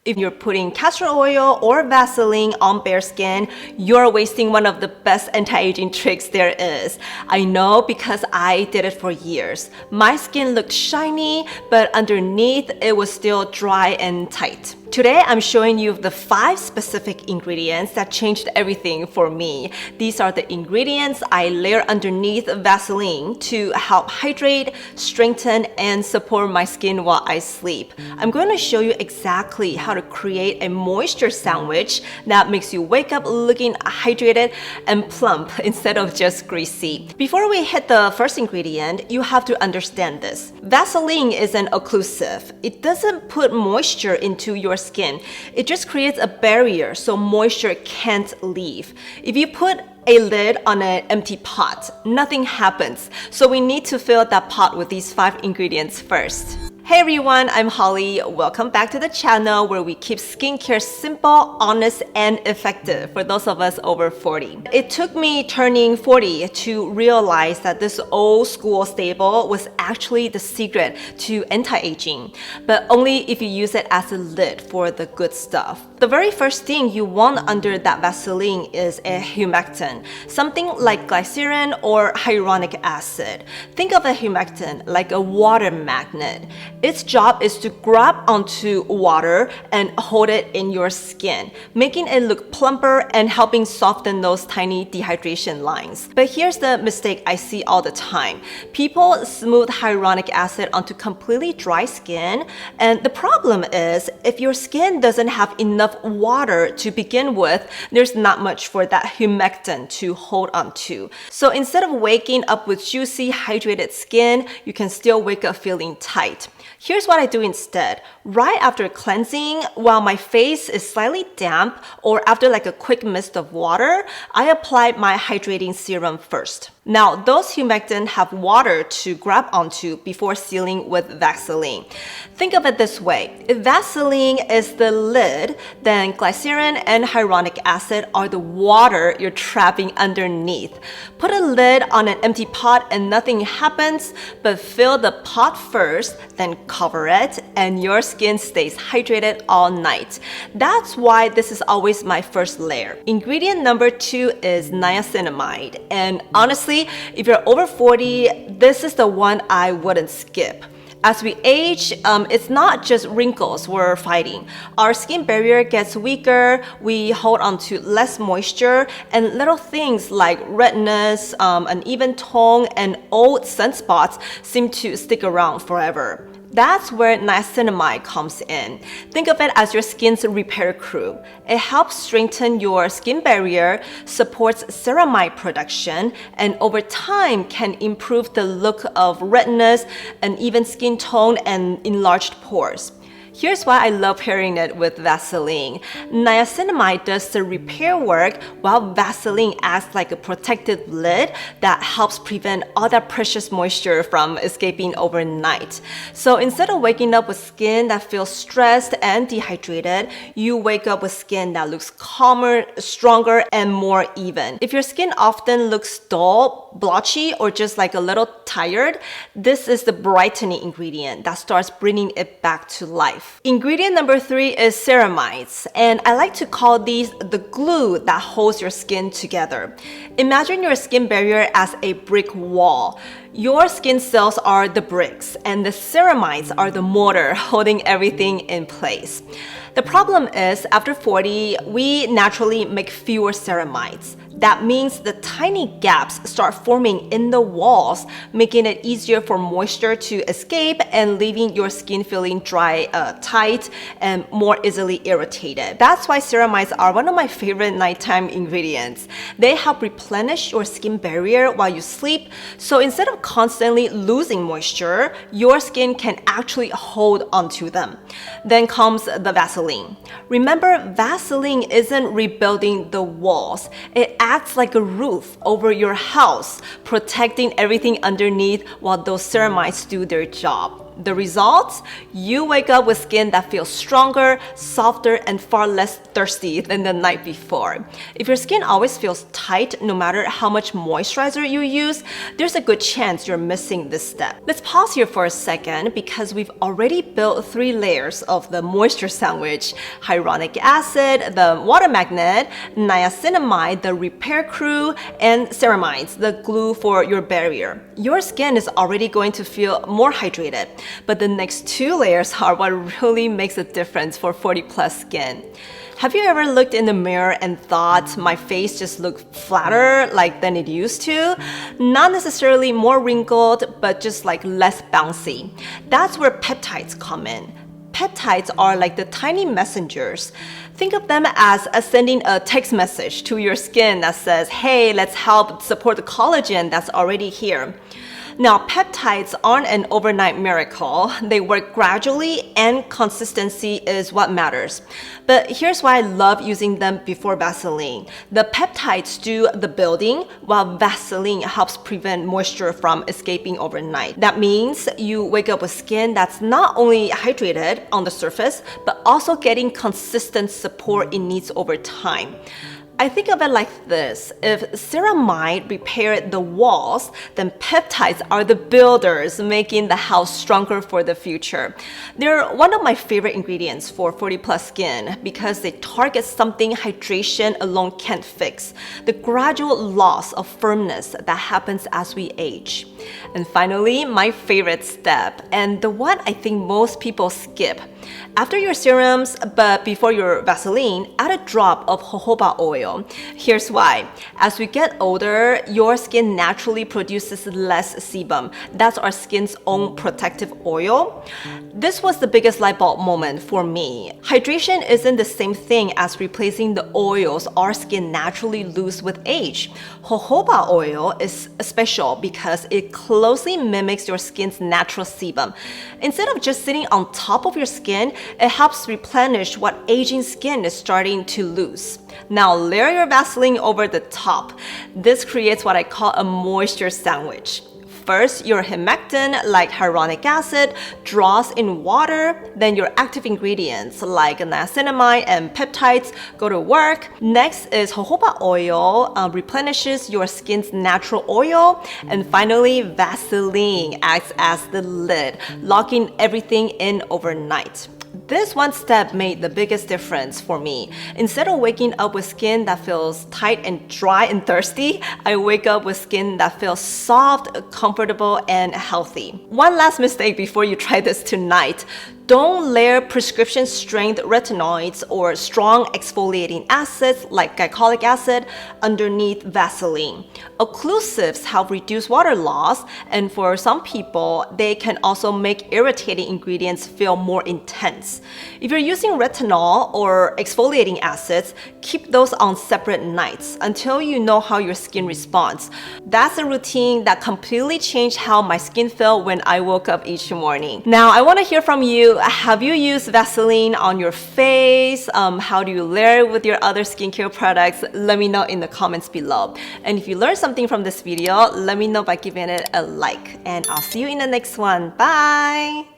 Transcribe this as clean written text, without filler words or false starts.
If you're putting castor oil or Vaseline on bare skin, you're wasting one of the best anti-aging tricks there is. I know because I did it for years. My skin looked shiny, but underneath it was still dry and tight. Today, I'm showing you the 5 specific ingredients that changed everything for me. These are the ingredients I layer underneath Vaseline to help hydrate, strengthen, and support my skin while I sleep. I'm going to show you exactly how to create a moisture sandwich that makes you wake up looking hydrated and plump instead of just greasy. Before we hit the first ingredient, you have to understand this. Vaseline is an occlusive. It doesn't put moisture into your skin. It just creates a barrier so moisture can't leave. If you put a lid on an empty pot, nothing happens. So we need to fill that pot with these 5 ingredients first. Hey everyone, I'm Holly. Welcome back to the channel where we keep skincare simple, honest, and effective for those of us over 40. It took me turning 40 to realize that this old school staple was actually the secret to anti-aging, but only if you use it as a lid for the good stuff. The very first thing you want under that Vaseline is a humectant, something like glycerin or hyaluronic acid. Think of a humectant like a water magnet. Its job is to grab onto water and hold it in your skin, making it look plumper and helping soften those tiny dehydration lines. But here's the mistake I see all the time. People smooth hyaluronic acid onto completely dry skin, and the problem is if your skin doesn't have enough water to begin with, there's not much for that humectant to hold onto. So instead of waking up with juicy, hydrated skin, you can still wake up feeling tight. Here's what I do instead. Right after cleansing, while my face is slightly damp or after like a quick mist of water, I apply my hydrating serum first. Now, those humectants have water to grab onto before sealing with Vaseline. Think of it this way. If Vaseline is the lid, then glycerin and hyaluronic acid are the water you're trapping underneath. Put a lid on an empty pot and nothing happens, but fill the pot first, then cover it, and your skin stays hydrated all night. That's why this is always my first layer. Ingredient number 2 is niacinamide, and honestly, if you're over 40, this is the one I wouldn't skip. As we age, it's not just wrinkles we're fighting. Our skin barrier gets weaker, we hold on to less moisture, and little things like redness, uneven tone, and old sunspots seem to stick around forever. That's where niacinamide comes in. Think of it as your skin's repair crew. It helps strengthen your skin barrier, supports ceramide production, and over time can improve the look of redness, uneven skin tone, and enlarged pores. Here's why I love pairing it with Vaseline. Niacinamide does the repair work while Vaseline acts like a protective lid that helps prevent all that precious moisture from escaping overnight. So instead of waking up with skin that feels stressed and dehydrated, you wake up with skin that looks calmer, stronger, and more even. If your skin often looks dull, blotchy, or just like a little tired, this is the brightening ingredient that starts bringing it back to life. Ingredient number 3 is ceramides, and I like to call these the glue that holds your skin together. Imagine your skin barrier as a brick wall. Your skin cells are the bricks, and the ceramides are the mortar holding everything in place. The problem is, after 40, we naturally make fewer ceramides. That means the tiny gaps start forming in the walls, making it easier for moisture to escape and leaving your skin feeling dry, tight, and more easily irritated. That's why ceramides are one of my favorite nighttime ingredients. They help replenish your skin barrier while you sleep, so instead of constantly losing moisture, your skin can actually hold onto them. Then comes the Vaseline. Remember, Vaseline isn't rebuilding the walls. It acts like a roof over your house, protecting everything underneath while those ceramides do their job. The results? You wake up with skin that feels stronger, softer, and far less thirsty than the night before. If your skin always feels tight no matter how much moisturizer you use, there's a good chance you're missing this step. Let's pause here for a second because we've already built 3 layers of the moisture sandwich: hyaluronic acid, the water magnet, niacinamide, the repair crew, and ceramides, the glue for your barrier. Your skin is already going to feel more hydrated, but the next 2 layers are what really makes a difference for 40+ skin. Have you ever looked in the mirror and thought, my face just looked flatter than it used to? Not necessarily more wrinkled, but just less bouncy. That's where peptides come in. Peptides are like the tiny messengers. Think of them as sending a text message to your skin that says, hey, let's help support the collagen that's already here. Now, peptides aren't an overnight miracle. They work gradually, and consistency is what matters. But here's why I love using them before Vaseline. The peptides do the building, while Vaseline helps prevent moisture from escaping overnight. That means you wake up with skin that's not only hydrated on the surface, but also getting consistent support it needs over time. I think of it like this: if ceramide repaired the walls, then peptides are the builders, making the house stronger for the future. They're one of my favorite ingredients for 40+ skin because they target something hydration alone can't fix: the gradual loss of firmness that happens as we age. And finally, my favorite step, and the one I think most people skip. After your serums, but before your Vaseline, add a drop of jojoba oil. Here's why. As we get older, your skin naturally produces less sebum. That's our skin's own protective oil. This was the biggest light bulb moment for me. Hydration isn't the same thing as replacing the oils our skin naturally lose with age. Jojoba oil is special because it closely mimics your skin's natural sebum. Instead of just sitting on top of your skin, it helps replenish what aging skin is starting to lose. Now layer your Vaseline over the top. This creates what I call a moisture sandwich. First, your humectant, like hyaluronic acid, draws in water. Then your active ingredients, like niacinamide and peptides, go to work. Next is jojoba oil, replenishes your skin's natural oil. And finally, Vaseline acts as the lid, locking everything in overnight. This one step made the biggest difference for me. Instead of waking up with skin that feels tight and dry and thirsty, I wake up with skin that feels soft, comfortable, and healthy. One last mistake before you try this tonight. Don't layer prescription strength retinoids or strong exfoliating acids like glycolic acid underneath Vaseline. Occlusives help reduce water loss, and for some people, they can also make irritating ingredients feel more intense. If you're using retinol or exfoliating acids, keep those on separate nights until you know how your skin responds. That's a routine that completely changed how my skin felt when I woke up each morning. Now, I want to hear from you. Have you used Vaseline on your face? How do you layer it with your other skincare products? Let me know in the comments below. And if you learned something from this video, let me know by giving it a like. And I'll see you in the next one. Bye!